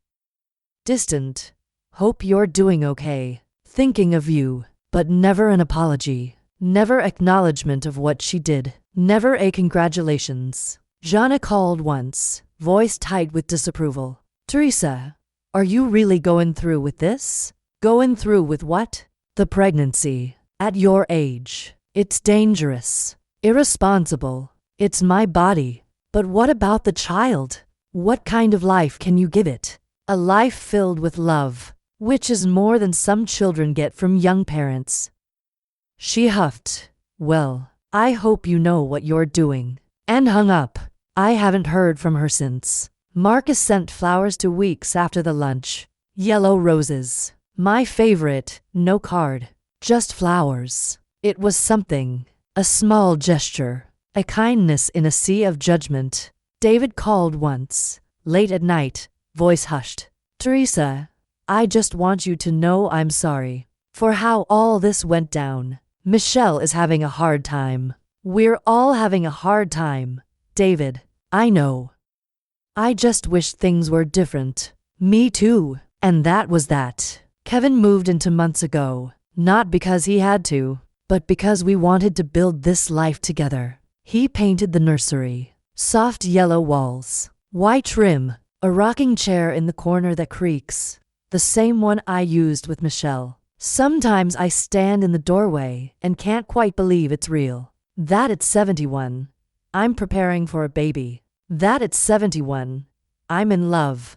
Distant. Hope you're doing okay. Thinking of you. But never an apology. Never acknowledgement of what she did. Never a congratulations. Jana called once, voice tight with disapproval. Teresa, are you really going through with this? Going through with what? The pregnancy. At your age. It's dangerous. Irresponsible. It's my body. But what about the child? What kind of life can you give it? A life filled with love, which is more than some children get from young parents. She huffed. Well, I hope you know what you're doing. And hung up. I haven't heard from her since. Marcus sent flowers 2 weeks after the lunch. Yellow roses. My favorite, no card. Just flowers. It was something. A small gesture. A kindness in a sea of judgment. David called once, late at night, voice hushed. Teresa, I just want you to know I'm sorry for how all this went down. Michelle is having a hard time. We're all having a hard time. David, I know. I just wish things were different. Me too. And that was that. Kevin moved into months ago, not because he had to, but because we wanted to build this life together. He painted the nursery. Soft yellow walls. White trim. A rocking chair in the corner that creaks. The same one I used with Michelle. Sometimes I stand in the doorway and can't quite believe it's real. That at 71, I'm preparing for a baby. That at 71, I'm in love.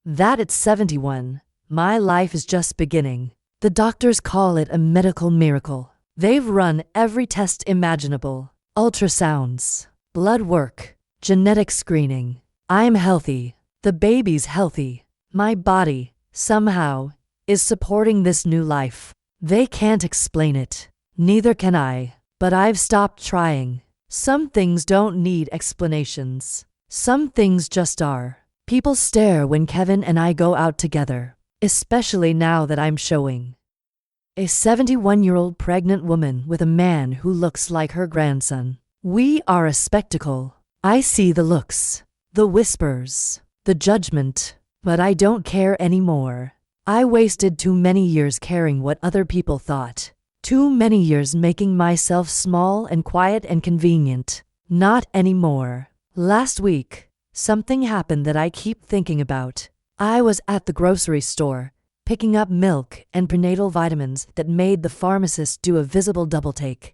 That at 71, My life is just beginning. The doctors call it a medical miracle. They've run every test imaginable. Ultrasounds, blood work, genetic screening. I'm healthy. The baby's healthy. My body, somehow, is supporting this new life. They can't explain it. Neither can I. But I've stopped trying. Some things don't need explanations. Some things just are. People stare when Kevin and I go out together, especially now that I'm showing. A 71-year-old pregnant woman with a man who looks like her grandson. We are a spectacle. I see the looks, the whispers, the judgment, but I don't care anymore. I wasted too many years caring what other people thought. Too many years making myself small and quiet and convenient. Not anymore. Last week, something happened that I keep thinking about. I was at the grocery store, picking up milk and prenatal vitamins that made the pharmacist do a visible double-take.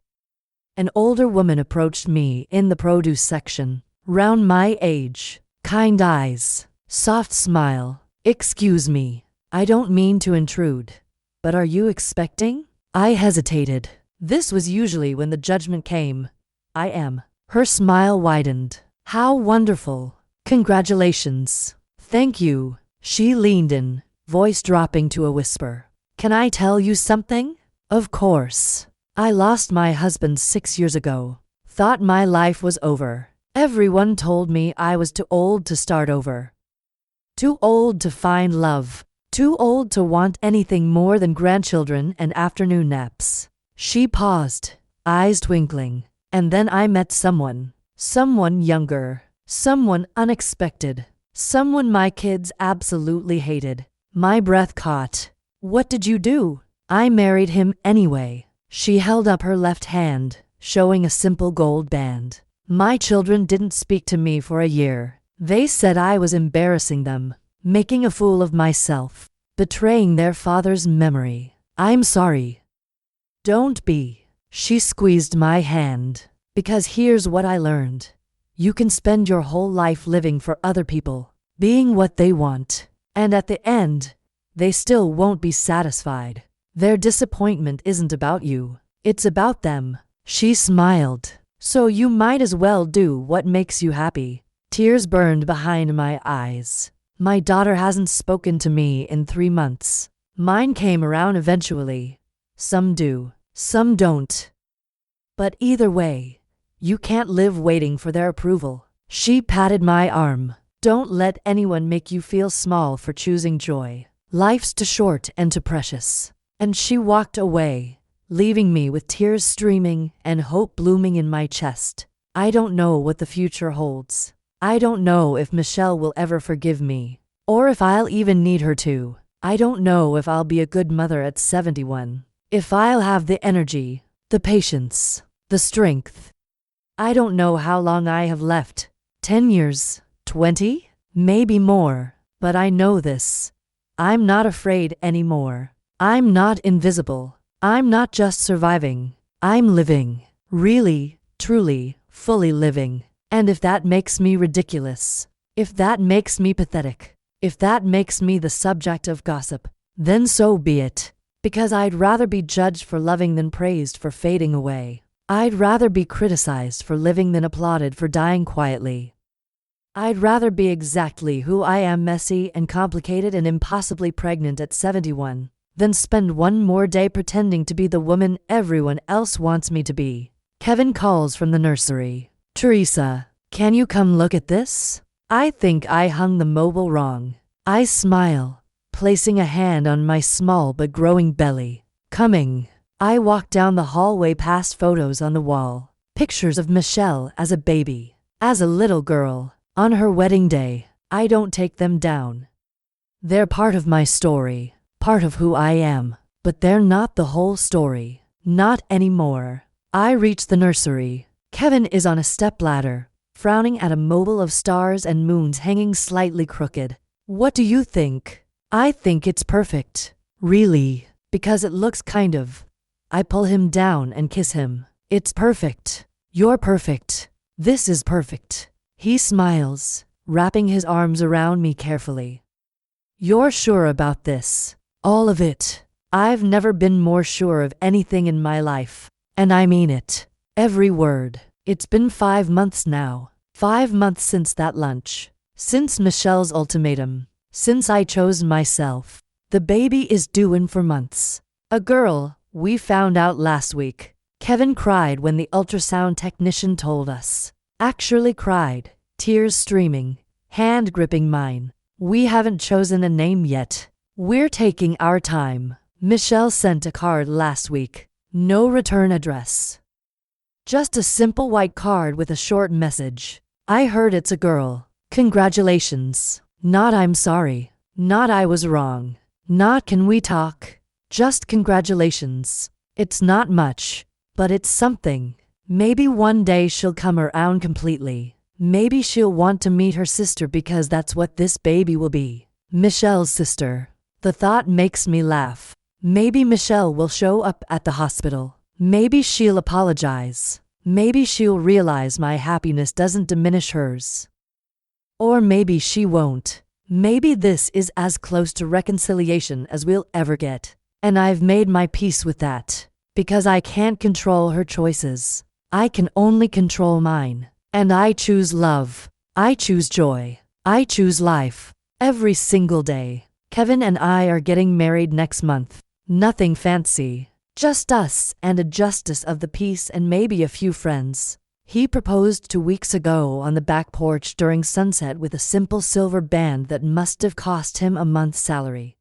An older woman approached me in the produce section, round my age, kind eyes, soft smile. "Excuse me, I don't mean to intrude, but are you expecting?" I hesitated. This was usually when the judgment came. "I am." Her smile widened. "How wonderful. Congratulations." "Thank you." She leaned in, voice dropping to a whisper. "Can I tell you something?" "Of course. I lost my husband 6 years ago. Thought my life was over. Everyone told me I was too old to start over. Too old to find love. Too old to want anything more than grandchildren and afternoon naps." She paused, eyes twinkling. "And then I met someone. Someone younger. Someone unexpected. Someone my kids absolutely hated." My breath caught. "What did you do?" "I married him anyway." She held up her left hand, showing a simple gold band. "My children didn't speak to me for a year. They said I was embarrassing them, making a fool of myself, betraying their father's memory. I'm sorry." "Don't be." She squeezed my hand. "Because here's what I learned. You can spend your whole life living for other people, being what they want, and at the end, they still won't be satisfied. Their disappointment isn't about you. It's about them." She smiled. "So you might as well do what makes you happy." Tears burned behind my eyes. My daughter hasn't spoken to me in 3 months. Mine came around eventually. Some do, some don't. But either way, you can't live waiting for their approval. She patted my arm. "Don't let anyone make you feel small for choosing joy. Life's too short and too precious." And she walked away, leaving me with tears streaming and hope blooming in my chest. I don't know what the future holds. I don't know if Michelle will ever forgive me, or if I'll even need her to. I don't know if I'll be a good mother at 71. If I'll have the energy, the patience, the strength. I don't know how long I have left. 10 years? 20? Maybe more. But I know this. I'm not afraid anymore. I'm not invisible. I'm not just surviving. I'm living. Really, truly, fully living. And if that makes me ridiculous, if that makes me pathetic, if that makes me the subject of gossip, then so be it. Because I'd rather be judged for loving than praised for fading away. I'd rather be criticized for living than applauded for dying quietly. I'd rather be exactly who I am, messy and complicated and impossibly pregnant at 71, than spend one more day pretending to be the woman everyone else wants me to be. Kevin calls from the nursery. "Teresa, can you come look at this?" I think I hung the mobile wrong. I smile, placing a hand on my small but growing belly. "Coming." I walk down the hallway past photos on the wall. Pictures of Michelle as a baby, as a little girl, on her wedding day. I don't take them down. They're part of my story, part of who I am, but they're not the whole story. Not anymore. I reach the nursery. Kevin is on a stepladder, frowning at a mobile of stars and moons hanging slightly crooked. "What do you think?" "I think it's perfect. Really, because it looks kind of." I pull him down and kiss him. "It's perfect. You're perfect. This is perfect." He smiles, wrapping his arms around me carefully. You're sure about this? All of it. I've never been more sure of anything in my life. And I mean it. Every word. It's been 5 months now. 5 months since that lunch. Since Michelle's ultimatum. Since I chose myself. The baby is due in for months. A girl, we found out last week. Kevin cried when the ultrasound technician told us. Actually cried, tears streaming, hand gripping mine. We haven't chosen a name yet. We're taking our time. Michelle sent a card last week. No return address. Just a simple white card with a short message. I heard it's a girl. Congratulations. Not I'm sorry. Not I was wrong. Not can we talk. Just congratulations. It's not much, but it's something. Maybe one day she'll come around completely. Maybe she'll want to meet her sister because that's what this baby will be. Michelle's sister. The thought makes me laugh. Maybe Michelle will show up at the hospital. Maybe she'll apologize. Maybe she'll realize my happiness doesn't diminish hers. Or maybe she won't. Maybe this is as close to reconciliation as we'll ever get. And I've made my peace with that. Because I can't control her choices. I can only control mine. And I choose love. I choose joy. I choose life. Every single day. Kevin and I are getting married next month. Nothing fancy. Just us and a justice of the peace and maybe a few friends. He proposed 2 weeks ago on the back porch during sunset with a simple silver band that must have cost him a month's salary.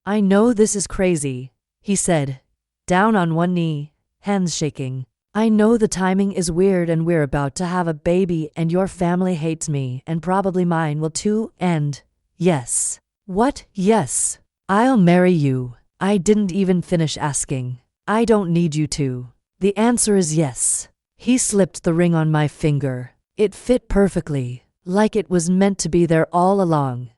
I know this is crazy, he said, down on one knee, hands shaking. I know the timing is weird and we're about to have a baby and your family hates me and probably mine will too and, yes. What? Yes. I'll marry you. I didn't even finish asking. I don't need you to. The answer is yes. He slipped the ring on my finger. It fit perfectly, like it was meant to be there all along.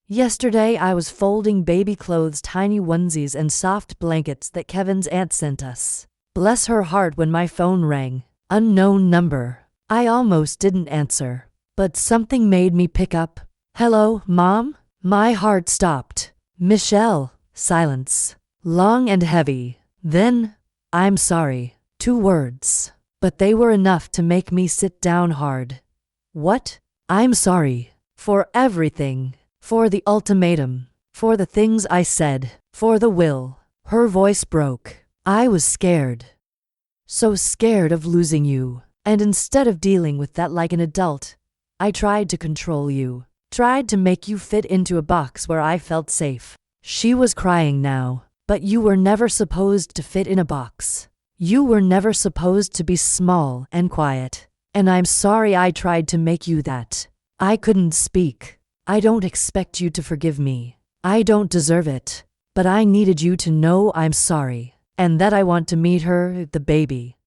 Yesterday I was folding baby clothes, tiny onesies and soft blankets that Kevin's aunt sent us. Bless her heart when my phone rang. Unknown number. I almost didn't answer, but something made me pick up. Hello, Mom? My heart stopped. Michelle. Silence. Long and heavy. Then, I'm sorry. 2 words. But they were enough to make me sit down hard. What? I'm sorry. For everything. For the ultimatum. For the things I said. For the will. Her voice broke. I was scared. So scared of losing you. And instead of dealing with that like an adult, I tried to control you. Tried to make you fit into a box where I felt safe. She was crying now. But you were never supposed to fit in a box. You were never supposed to be small and quiet. And I'm sorry I tried to make you that. I couldn't speak. I don't expect you to forgive me. I don't deserve it. But I needed you to know I'm sorry. And that I want to meet her, the baby.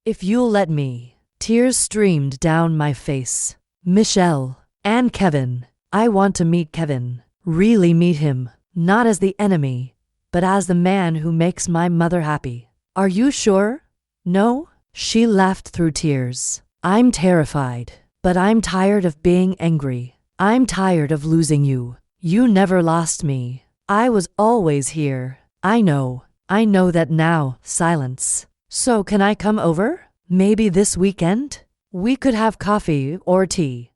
If you'll let me. Tears streamed down my face. Michelle. And Kevin. I want to meet Kevin. Really meet him. Not as the enemy, but as the man who makes my mother happy. Are you sure? No? She laughed through tears. I'm terrified, but I'm tired of being angry. I'm tired of losing you. You never lost me. I was always here. I know that now. Silence. So can I come over? Maybe this weekend? We could have coffee or tea.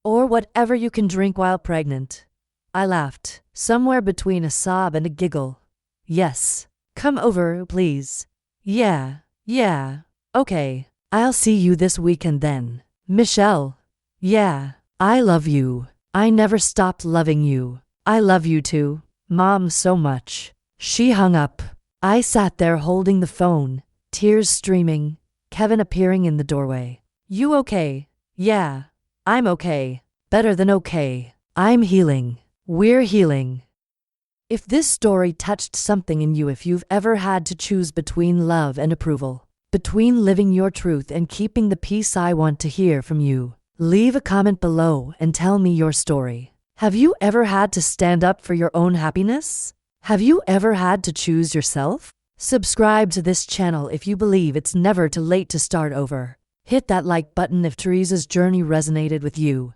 Or whatever you can drink while pregnant. I laughed, somewhere between a sob and a giggle. Yes. Come over, please. Yeah. Okay. I'll see you this weekend then. Michelle. Yeah. I love you. I never stopped loving you. I love you too, Mom, so much. She hung up. I sat there holding the phone, tears streaming, Kevin appearing in the doorway. You okay? Yeah. I'm okay. Better than okay. I'm healing. We're healing. If this story touched something in you, if you've ever had to choose between love and approval, between living your truth and keeping the peace, I want to hear from you. Leave a comment below and tell me your story. Have you ever had to stand up for your own happiness? Have you ever had to choose yourself? Subscribe to this channel if you believe it's never too late to start over. Hit that like button if Teresa's journey resonated with you.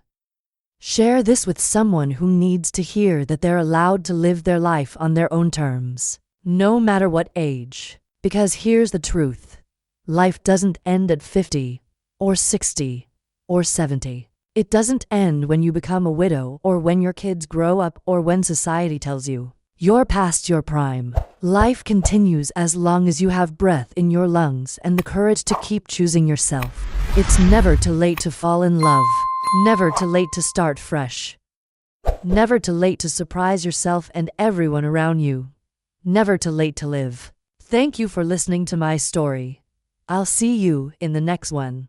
Share this with someone who needs to hear that they're allowed to live their life on their own terms, no matter what age. Because here's the truth. Life doesn't end at 50 or 60 or 70. It doesn't end when you become a widow or when your kids grow up or when society tells you you're past your prime. Life continues as long as you have breath in your lungs and the courage to keep choosing yourself. It's never too late to fall in love. Never too late to start fresh. Never too late to surprise yourself and everyone around you. Never too late to live. Thank you for listening to my story. I'll see you in the next one.